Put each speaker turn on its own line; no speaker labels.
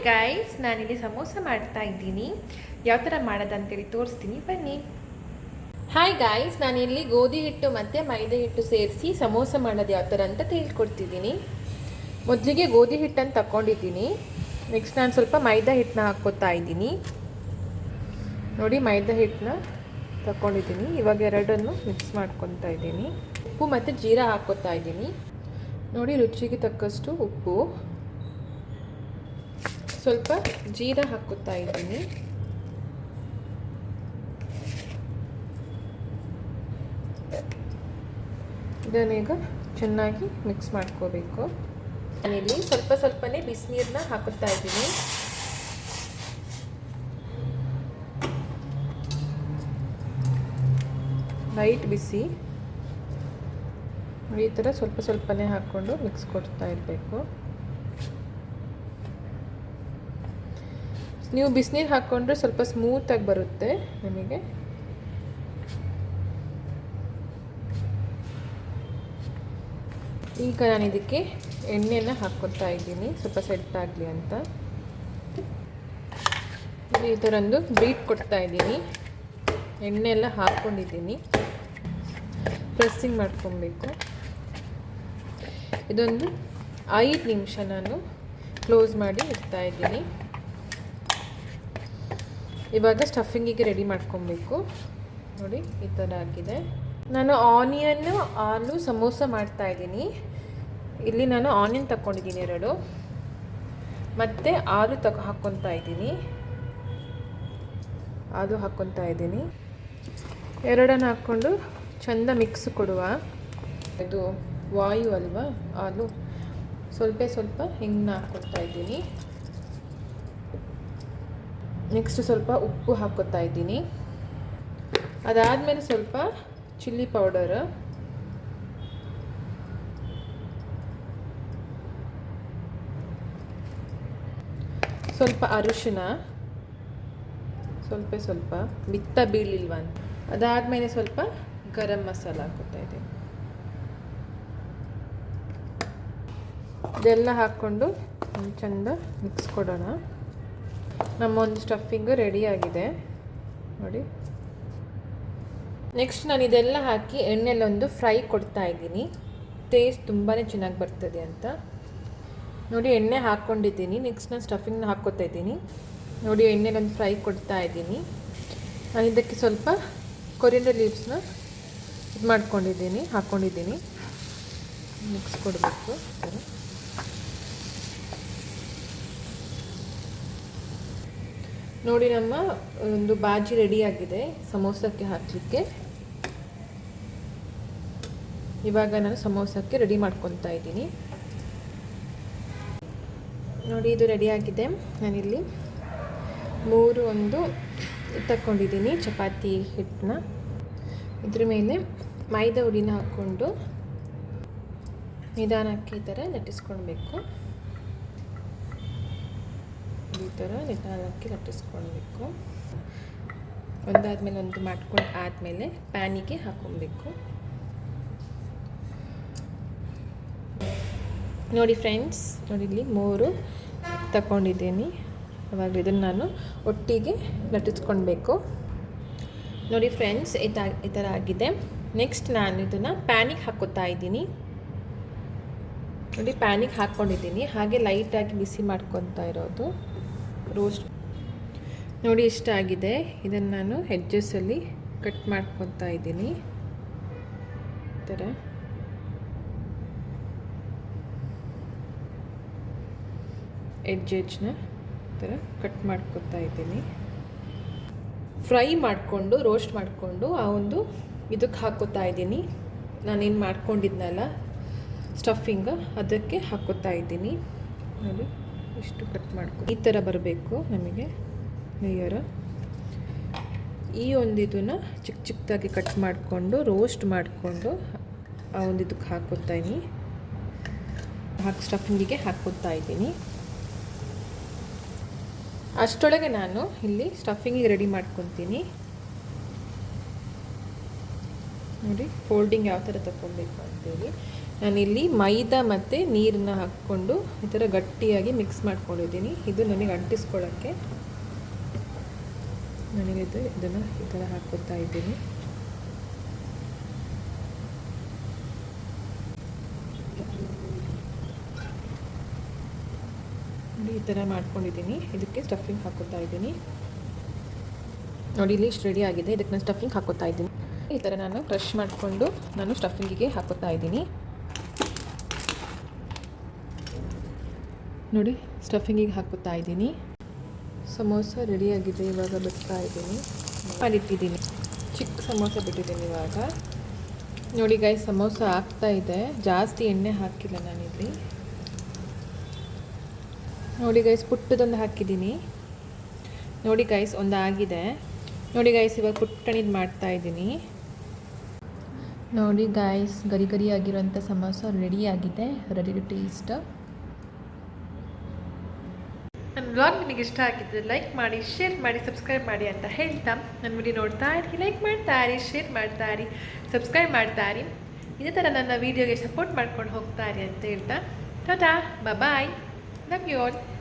Guys, ನಾನಿಲ್ಲಿ ಸಮೋಸ ಮಾಡ್ತಾ ಇದ್ದೀನಿ. ಯಾವ ಥರ ಮಾಡೋದಂತೇಳಿ ತೋರಿಸ್ತೀನಿ, ಬನ್ನಿ. ಹಾಯ್ ಗೈಸ್, ನಾನಿಲ್ಲಿ ಗೋಧಿ ಹಿಟ್ಟು ಮತ್ತು ಮೈದಾ ಹಿಟ್ಟು ಸೇರಿಸಿ ಸಮೋಸ ಮಾಡೋದು ಯಾವ ಥರ ಅಂತ ತಿಳ್ಕೊಡ್ತಿದ್ದೀನಿ. ಮೊದಲಿಗೆ ಗೋಧಿ ಹಿಟ್ಟನ್ನು ತಗೊಂಡಿದ್ದೀನಿ. ನೆಕ್ಸ್ಟ್ ನಾನು ಸ್ವಲ್ಪ ಮೈದಾ ಹಿಟ್ಟನ್ನ ಹಾಕ್ಕೊತಾ ಇದ್ದೀನಿ. ನೋಡಿ, ಮೈದಾ ಹಿಟ್ಟನ್ನ ತಗೊಂಡಿದ್ದೀನಿ. ಇವಾಗ ಎರಡನ್ನು ಮಿಕ್ಸ್ ಮಾಡ್ಕೊತಾ ಇದ್ದೀನಿ. ಉಪ್ಪು ಮತ್ತು ಜೀರಾ ಹಾಕ್ಕೊತಾ ಇದ್ದೀನಿ. ನೋಡಿ, ರುಚಿಗೆ ತಕ್ಕಷ್ಟು ಉಪ್ಪು, ಸ್ವಲ್ಪ ಜೀರಾ ಹಾಕ್ಕೊತಾ ಇದ್ದೀನಿ. ಇದನ್ನೀಗ ಚೆನ್ನಾಗಿ ಮಿಕ್ಸ್ ಮಾಡ್ಕೋಬೇಕು. ನಾನಿಲ್ಲಿ ಸ್ವಲ್ಪನೇ ಬಿಸಿನೀರನ್ನ ಹಾಕುತ್ತಾ ಇದ್ದೀನಿ. ಲೈಟ್ ಬಿಸಿ. ಈ ಥರ ಸ್ವಲ್ಪನೇ ಹಾಕ್ಕೊಂಡು ಮಿಕ್ಸ್ ಕೊಡ್ತಾ ಇರಬೇಕು. ನೀವು ಬಿಸಿನೀರು ಹಾಕ್ಕೊಂಡ್ರೆ ಸ್ವಲ್ಪ ಸ್ಮೂತಾಗಿ ಬರುತ್ತೆ ನಿಮಗೆ. ಈಗ ನಾನು ಇದಕ್ಕೆ ಎಣ್ಣೆನ ಹಾಕ್ಕೊತಾ ಇದ್ದೀನಿ, ಸ್ವಲ್ಪ ಸೆಟ್ ಆಗಲಿ ಅಂತ. ಈ ಥರ ಒಂದು ಬೀಟ್ ಕೊಡ್ತಾ ಇದ್ದೀನಿ. ಎಣ್ಣೆ ಎಲ್ಲ ಹಾಕ್ಕೊಂಡಿದ್ದೀನಿ. ಪ್ರೆಸ್ಸಿಂಗ್ ಮಾಡ್ಕೊಬೇಕು. ಇದೊಂದು 5 ನಿಮಿಷ ನಾನು ಕ್ಲೋಸ್ ಮಾಡಿ ಇಡ್ತಾ ಇದ್ದೀನಿ. ಇವಾಗ ಸ್ಟಫಿಂಗಿಗೆ ರೆಡಿ ಮಾಡ್ಕೊಬೇಕು. ನೋಡಿ, ಈ ಥರ ಆಗಿದೆ. ನಾನು ಆನಿಯನ್ನು ಆಲೂ ಸಮೋಸ ಮಾಡ್ತಾ ಇದ್ದೀನಿ. ಇಲ್ಲಿ ನಾನು ಆನಿಯನ್ ತಗೊಂಡಿದ್ದೀನಿ 2, ಮತ್ತು ಆಲೂ ಹಾಕ್ಕೊತಾ ಇದ್ದೀನಿ. ಆಲೂ ಹಾಕ್ಕೊತಾ ಇದ್ದೀನಿ. ಎರಡನ್ನು ಹಾಕ್ಕೊಂಡು ಚೆಂದ ಮಿಕ್ಸ್ ಕೊಡುವ. ಇದು ವಾಯು ಅಲ್ವಾ ಆಲೂ. ಸ್ವಲ್ಪ ಹಿಂಗನ್ನ ಹಾಕ್ಕೊತಾ ಇದ್ದೀನಿ. ನೆಕ್ಸ್ಟ್ ಸ್ವಲ್ಪ ಉಪ್ಪು ಹಾಕ್ಕೊತಾ ಇದ್ದೀನಿ. ಅದಾದಮೇಲೆ ಸ್ವಲ್ಪ ಚಿಲ್ಲಿ ಪೌಡರ್, ಸ್ವಲ್ಪ ಅರಿಶಿನ, ಸ್ವಲ್ಪ ಬಿತ್ತ ಬೀಳಿಲ್ವ ಅಂತ. ಅದಾದಮೇಲೆ ಸ್ವಲ್ಪ ಗರಂ ಮಸಾಲ ಹಾಕ್ಕೊತಾ ಇದ್ದೀನಿ. ಇದೆಲ್ಲ ಹಾಕ್ಕೊಂಡು ಚೆಂದ ಮಿಕ್ಸ್ ಕೊಡೋಣ. ನಮ್ಮ ಒಂದು ಸ್ಟಫಿಂಗು ರೆಡಿಯಾಗಿದೆ ನೋಡಿ. ನೆಕ್ಸ್ಟ್ ನಾನು ಇದೆಲ್ಲ ಹಾಕಿ ಎಣ್ಣೆಲ್ಲೊಂದು ಫ್ರೈ ಕೊಡ್ತಾ ಇದ್ದೀನಿ. ಟೇಸ್ಟ್ ತುಂಬಾ ಚೆನ್ನಾಗಿ ಬರ್ತದೆ ಅಂತ ನೋಡಿ. ಎಣ್ಣೆ ಹಾಕ್ಕೊಂಡಿದ್ದೀನಿ. ನೆಕ್ಸ್ಟ್ ನಾನು ಸ್ಟಫಿಂಗ್ನ ಹಾಕ್ಕೊತಾ ಇದ್ದೀನಿ. ನೋಡಿ, ಎಣ್ಣೆಲೊಂದು ಫ್ರೈ ಕೊಡ್ತಾ ಇದ್ದೀನಿ. ನಾನು ಇದಕ್ಕೆ ಸ್ವಲ್ಪ ಕೊರಿಯಂಡರ್ ಲೀವ್ಸ್ನ ಹಾಕ್ಕೊಂಡಿದ್ದೀನಿ. ಮಿಕ್ಸ್ ಕೊಡಬೇಕು. ನೋಡಿ, ನಮ್ಮ ಒಂದು ಬಾಜಿ ರೆಡಿಯಾಗಿದೆ ಸಮೋಸಕ್ಕೆ ಹಾಕಲಿಕ್ಕೆ. ಇವಾಗ ನಾನು ಸಮೋಸಕ್ಕೆ ರೆಡಿ ಮಾಡ್ಕೊತಾ ಇದ್ದೀನಿ. ನೋಡಿ, ಇದು ರೆಡಿಯಾಗಿದೆ. ನಾನಿಲ್ಲಿ 3 ತಗೊಂಡಿದ್ದೀನಿ ಚಪಾತಿ ಹಿಟ್ಟನ್ನ. ಇದ್ರ ಮೇಲೆ ಮೈದಾ ಹುಡಿನ ಹಾಕ್ಕೊಂಡು ನಿಧಾನಕ್ಕೆ ಈ ಥರ ಲಟ್ಟಿಸ್ಕೊಳ್ಬೇಕು. ಈ ಥರ ನಿಧಾನಕ್ಕೆ ಲಟ್ಟಿಸ್ಕೊಳ್ಬೇಕು. ಒಂದಾದ್ಮೇಲೆ ಒಂದು ಮಾಡ್ಕೊಂಡು ಆದಮೇಲೆ ಪ್ಯಾನಿಗೆ ಹಾಕ್ಕೊಬೇಕು. ನೋಡಿ ಫ್ರೆಂಡ್ಸ್, ನೋಡಿ ಇಲ್ಲಿ 3 ತಗೊಂಡಿದ್ದೀನಿ. ಅವಾಗ ಇದನ್ನು ನಾನು ಒಟ್ಟಿಗೆ ಲಟ್ಟಿಸ್ಕೊಳ್ಬೇಕು. ನೋಡಿ ಫ್ರೆಂಡ್ಸ್, ಈ ಥರ ಆಗಿದೆ. ನೆಕ್ಸ್ಟ್ ನಾನು ಇದನ್ನು ಪ್ಯಾನಿಗೆ ಹಾಕ್ಕೊತಾ ಇದ್ದೀನಿ. ನೋಡಿ, ಪ್ಯಾನಿಗೆ ಹಾಕ್ಕೊಂಡಿದ್ದೀನಿ. ಹಾಗೆ ಲೈಟಾಗಿ ಬಿಸಿ ಮಾಡ್ಕೊತಾ ಇರೋದು ರೋಸ್ಟ್. ನೋಡಿ, ಇಷ್ಟ ಆಗಿದೆ. ಇದನ್ನು ನಾನು ಎಡ್ಜಸ್ಸಲ್ಲಿ ಕಟ್ ಮಾಡ್ಕೊತಾ ಇದ್ದೀನಿ. ಈ ಥರ ಎಡ್ಜನ್ನ ಈ ಥರ ಕಟ್ ಮಾಡ್ಕೊತಾ ಇದ್ದೀನಿ. ಫ್ರೈ ಮಾಡಿಕೊಂಡು ರೋಸ್ಟ್ ಮಾಡಿಕೊಂಡು ಆ ಒಂದು ಇದಕ್ಕೆ ಹಾಕ್ಕೊತಾ ಇದ್ದೀನಿ. ನಾನೇನು ಮಾಡ್ಕೊಂಡಿದ್ನಲ್ಲ ಸ್ಟಫಿಂಗ್, ಅದಕ್ಕೆ ಹಾಕ್ಕೊತಾ ಇದ್ದೀನಿ. ನೋಡಿ, ಇಷ್ಟು ಕಟ್ ಈ ಥರ ಬರಬೇಕು ನಮಗೆ ಲೇಯರ್. ಈ ಒಂದು ಇದನ್ನು ಚಿಕ್ಕದಾಗಿ ಕಟ್ ಮಾಡಿಕೊಂಡು ರೋಸ್ಟ್ ಮಾಡಿಕೊಂಡು ಆ ಒಂದು ಇದಕ್ಕೆ ಹಾಕ್ಕೊತಾ ಇದ್ದೀನಿ. ಸ್ಟಫಿಂಗಿಗೆ ಹಾಕ್ಕೊತಾ ಇದ್ದೀನಿ. ಅಷ್ಟರೊಳಗೆ ನಾನು ಇಲ್ಲಿ ಸ್ಟಫಿಂಗಿಗೆ ರೆಡಿ ಮಾಡ್ಕೊತೀನಿ. ನೋಡಿ, ಫೋಲ್ಡಿಂಗ್ ಯಾವ ಥರ ತಗೊಳ್ಬೇಕು ಅಂತೇಳಿ. ನಾನಿಲ್ಲಿ ಮೈದಾ ಮತ್ತು ನೀರನ್ನ ಹಾಕ್ಕೊಂಡು ಈ ಥರ ಗಟ್ಟಿಯಾಗಿ ಮಿಕ್ಸ್ ಮಾಡ್ಕೊಂಡಿದ್ದೀನಿ. ಇದು ನನಗೆ ಅಂಟಿಸ್ಕೊಳ್ಳೋಕ್ಕೆ ಇದನ್ನು ಈ ಥರ ಹಾಕ್ಕೊತಾ ಇದ್ದೀನಿ. ನೋಡಿ ಈ ಥರ ಮಾಡ್ಕೊಂಡಿದ್ದೀನಿ. ಇದಕ್ಕೆ ಸ್ಟಫಿಂಗ್ ಹಾಕೋತಾ ಇದ್ದೀನಿ. ನೋಡಿ ಇಲ್ಲಿ ಇಷ್ಟು ರೆಡಿ ಆಗಿದೆ. ಇದಕ್ಕೆ ನಾನು ಸ್ಟಫಿಂಗ್ ಹಾಕೋತಾ ಇದ್ದೀನಿ. ಈ ಥರ ನಾನು ಕ್ರಷ್ ಮಾಡಿಕೊಂಡು ನಾನು ಸ್ಟಫಿಂಗಿಗೆ ಹಾಕೋತಾ ಇದ್ದೀನಿ. ನೋಡಿ ಸ್ಟಫಿಂಗಿಗೆ ಹಾಕೋತಾ ಇದ್ದೀನಿ. ಸಮೋಸ ರೆಡಿಯಾಗಿದೆ. ಇವಾಗ ಬಿಡ್ತಾ ಇದ್ದೀನಿ. ಮಾಡಿಟ್ಟಿದ್ದೀನಿ. ಚಿಕ್ಕ ಸಮೋಸ ಬಿಟ್ಟಿದ್ದೀನಿ ಇವಾಗ. ನೋಡಿ ಗೈಸ್, ಸಮೋಸ ಆಗ್ತಾ ಇದೆ. ಜಾಸ್ತಿ ಎಣ್ಣೆ ಹಾಕಿಲ್ಲ ನಾನಿಲ್ಲಿ. ನೋಡಿ ಗೈಸ್, ಪುಟ್ಟದೊಂದು ಹಾಕಿದ್ದೀನಿ. ನೋಡಿ ಗೈಸ್, ಒಂದು ಆಗಿದೆ. ನೋಡಿ ಗೈಸ್, ಇವಾಗ ಪುಟ್ಟಣಿದು ಮಾಡ್ತಾ ಇದ್ದೀನಿ. ನೋಡಿ ಗೈಸ್, ಗರಿ ಗರಿ ಆಗಿರೋಂಥ ಸಮೋಸ ರೆಡಿಯಾಗಿದೆ. Ready to taste. ನನ್ನ ಬ್ಲಾಗ್ ನಿಮಗೆ ಇಷ್ಟ ಆಗಿದ್ದರೆ ಲೈಕ್ ಮಾಡಿ, ಶೇರ್ ಮಾಡಿ, ಸಬ್ಸ್ಕ್ರೈಬ್ ಮಾಡಿ ಅಂತ ಹೇಳ್ತಾ ನನ್ನ ವಿಡಿಯೋ ನೋಡ್ತಾ ಇರಿ, ಲೈಕ್ ಮಾಡ್ತಾ ಇರಿ, ಶೇರ್ ಮಾಡ್ತಾ ಇರಿ, ಸಬ್ಸ್ಕ್ರೈಬ್ ಮಾಡ್ತಾ ಇರಿ. ಇದೇ ಥರ ನನ್ನ ವೀಡಿಯೋಗೆ ಸಪೋರ್ಟ್ ಮಾಡ್ಕೊಂಡು ಹೋಗ್ತಾ ಇರಿ ಅಂತ ಹೇಳ್ತಾ ಟಾಟಾ, ಬಾಯ್. Love you all.